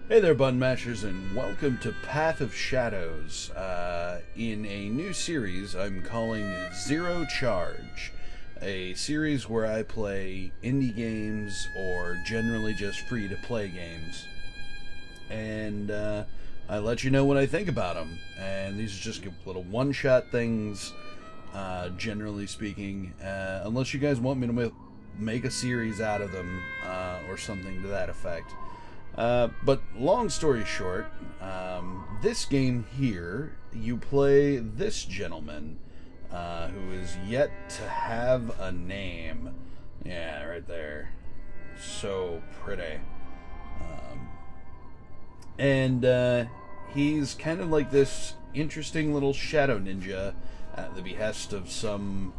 Hey there, Button Mashers, and welcome to Path of Shadows. In a new series I'm calling Zero Charge, a series where I play indie games or generally just free-to-play games. And I let you know what I think about them. And these are just little one-shot things, generally speaking, unless you guys want me to make a series out of them or something to that effect. But long story short, this game here, you play this gentleman, who is yet to have a name. Yeah, right there. So pretty. And he's kind of like this interesting little shadow ninja at the behest of some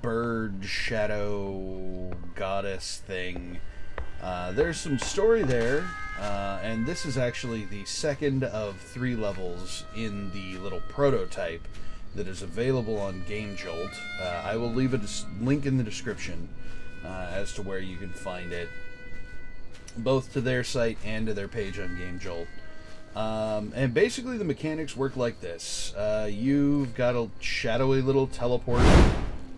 bird shadow goddess thing. There's some story there, and this is actually the second of 3 levels in the little prototype that is available on Game Jolt. I will leave a link in the description as to where you can find it, both to their site and to their page on Game Jolt. And basically the mechanics work like this. You've got a shadowy little teleport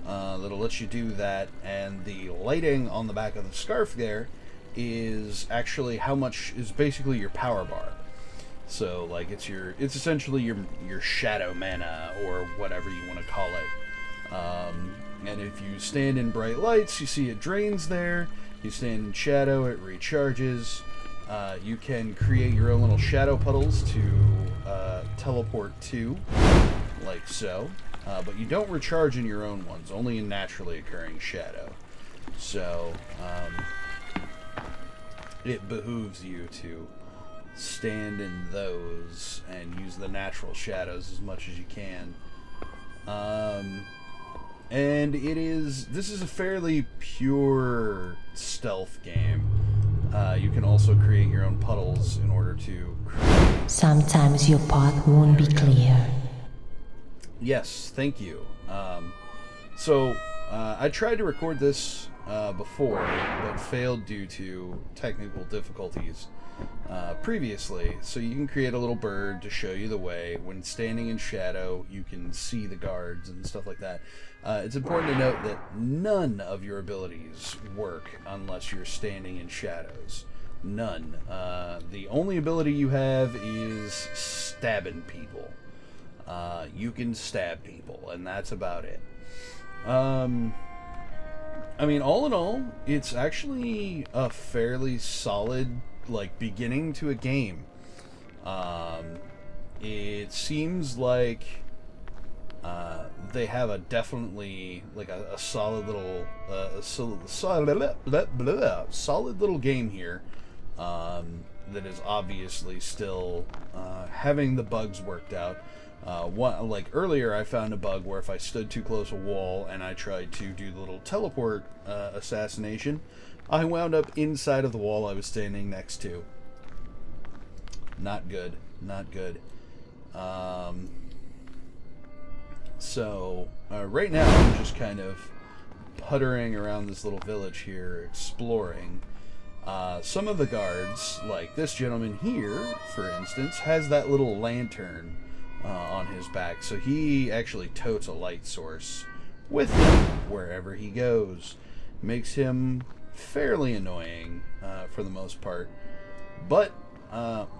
that'll let you do that, and the lighting on the back of the scarf there is actually how much is basically your power bar. So like it's essentially your shadow mana or whatever you want to call it. And if you stand in bright lights, you see it drains there. You stand in shadow, it recharges. You can create your own little shadow puddles to teleport to, like so. But you don't recharge in your own ones, only in naturally occurring shadow. So, it behooves you to stand in those and use the natural shadows as much as you can. And this is a fairly pure stealth game. You can also create your own puddles in order to create... Sometimes your path won't be clear. Yes, thank you. I tried to record this before, but failed due to technical difficulties previously. So you can create a little bird to show you the way. When standing in shadow, you can see the guards and stuff like that. It's important to note that none of your abilities work unless you're standing in shadows. None. The only ability you have is stabbing people. You can stab people, and that's about it. I mean, all in all, it's actually a fairly solid, beginning to a game. It seems like they have a definitely, a solid little, solid little game here, that is obviously still, having the bugs worked out. Earlier I found a bug where if I stood too close a wall and I tried to do the little teleport assassination, I wound up inside of the wall I was standing next to. Not good. Not good. Right now I'm just kind of puttering around this little village here, exploring. Some of the guards, like this gentleman here, for instance, has that little lantern on his back, so he actually totes a light source with him wherever he goes. Makes him fairly annoying for the most part, but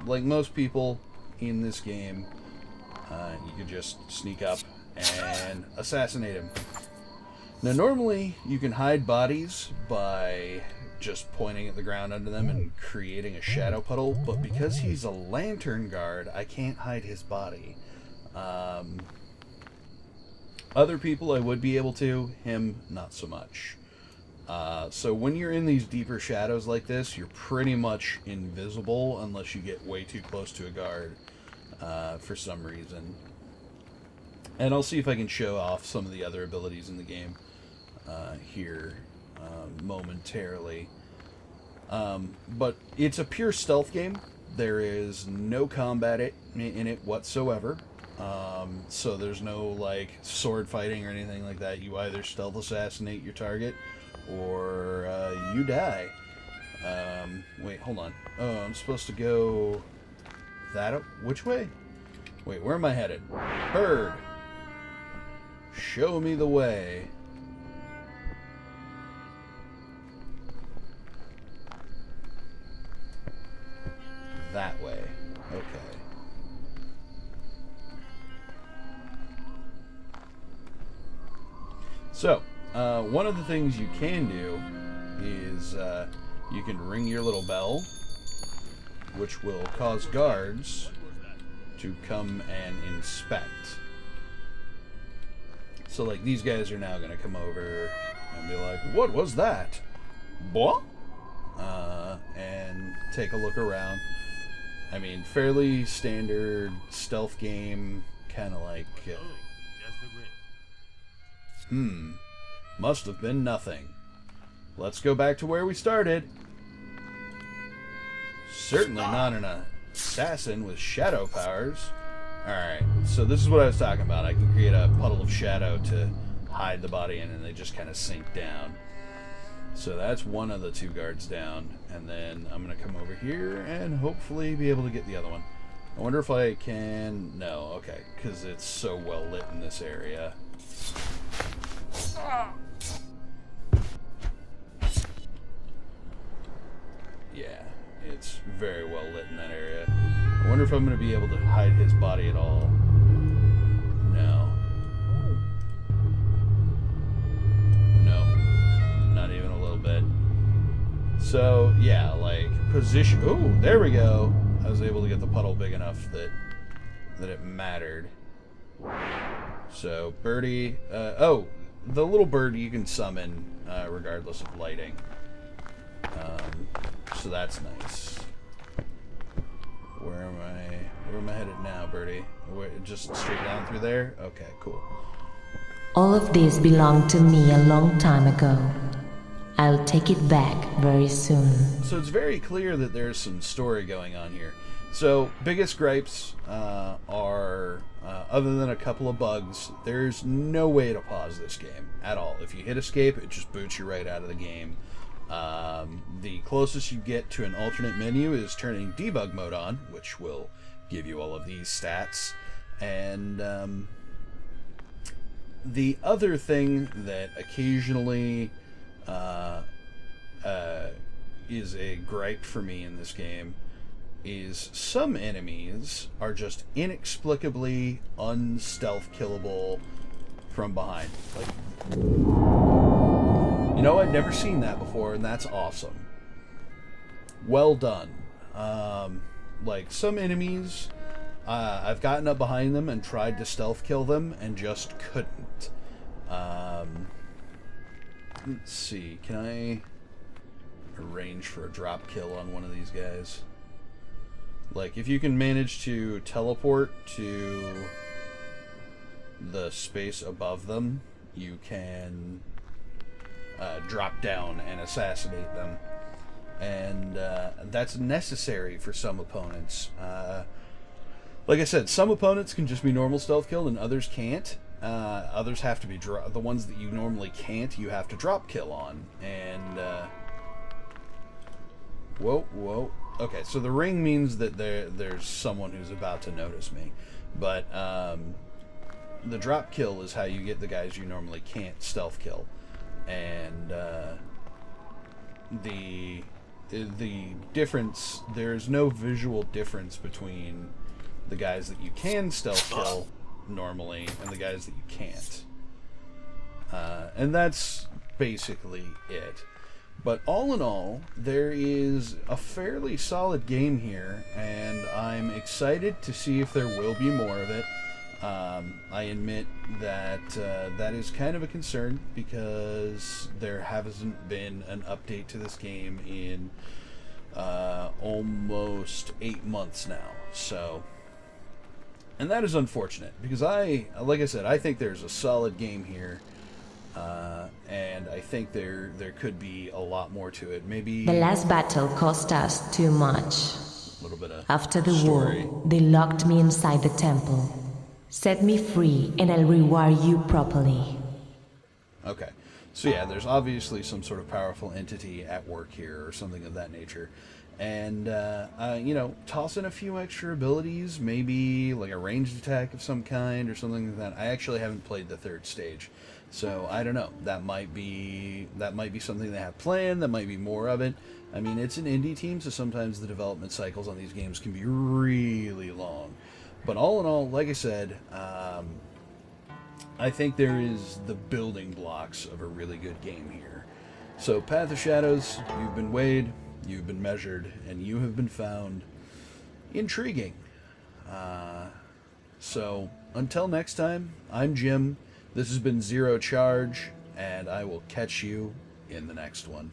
like most people in this game, you can just sneak up and assassinate him. Now normally you can hide bodies by just pointing at the ground under them and creating a shadow puddle, but because he's a lantern guard, I can't hide his body. Other people I would be able to, him not so much. So when you're in these deeper shadows like this, you're pretty much invisible unless you get way too close to a guard for some reason. And I'll see if I can show off some of the other abilities in the game here momentarily. But it's a pure stealth game. There is no combat in it whatsoever. So there's no sword fighting or anything like that. You either stealth assassinate your target or you die. Wait, hold on. Oh, I'm supposed to go that which way? Wait, where am I headed? Bird! Show me the way. That way. Okay. So, one of the things you can do is you can ring your little bell, which will cause guards to come and inspect. So, like, these guys are now going to come over and be like, "What was that? Boy?" And take a look around. I mean, fairly standard stealth game, kind of like... must have been nothing. Let's go back to where we started. Certainly not an assassin with shadow powers. Alright, so this is what I was talking about. I can create a puddle of shadow to hide the body in, and they just kind of sink down. So that's one of the two guards down, and then I'm going to come over here and hopefully be able to get the other one. I wonder if I can... No, okay, because it's so well lit in this area. Yeah, it's very well lit in that area. I wonder if I'm going to be able to hide his body at all. No. No. Not even a little bit. So, yeah, like, position... Ooh, there we go. I was able to get the puddle big enough that it mattered. So, birdie... oh, the little bird you can summon regardless of lighting. So that's nice. Where am I headed now, birdie? Just straight down through there? Okay, cool. All of this belonged to me a long time ago. I'll take it back very soon. So it's very clear that there's some story going on here. So, biggest gripes are, other than a couple of bugs, there's no way to pause this game at all. If you hit escape, it just boots you right out of the game. The closest you get to an alternate menu is turning debug mode on, which will give you all of these stats. And the other thing that occasionally is a gripe for me in this game is some enemies are just inexplicably unstealth killable from behind. Like, you know, I've never seen that before, and that's awesome. Well done. Like, some enemies, I've gotten up behind them and tried to stealth kill them and just couldn't. Let's see, can I arrange for a drop kill on one of these guys? Like, if you can manage to teleport to the space above them, you can drop down and assassinate them. And that's necessary for some opponents. Like I said, some opponents can just be normal stealth killed and others can't. Others have to be the ones that you normally can't, you have to drop kill on. And whoa. Okay, so the ring means that there's someone who's about to notice me. But the drop kill is how you get the guys you normally can't stealth kill. And the difference, there's no visual difference between the guys that you can stealth kill normally and the guys that you can't. And that's basically it. But all in all, there is a fairly solid game here, and I'm excited to see if there will be more of it. I admit that that is kind of a concern because there hasn't been an update to this game in almost 8 months now. So, and that is unfortunate because like I said, I think there's a solid game here. And I think there could be a lot more to it. Maybe the last battle cost us too much. A little bit of After the story. war, they locked me inside the temple. Set me free and I'll reward you properly. Okay. So yeah, there's obviously some sort of powerful entity at work here, or something of that nature. And toss in a few extra abilities, maybe like a ranged attack of some kind or something like that. I actually haven't played the third stage, so I don't know. That might be something they have planned. That might be more of it. I mean, it's an indie team, so sometimes the development cycles on these games can be really long. But all in all, like I said, I think there is the building blocks of a really good game here. So, Path of Shadows, you've been weighed, you've been measured, and you have been found intriguing. So, until next time, I'm Jim. This has been Zero Charge, and I will catch you in the next one.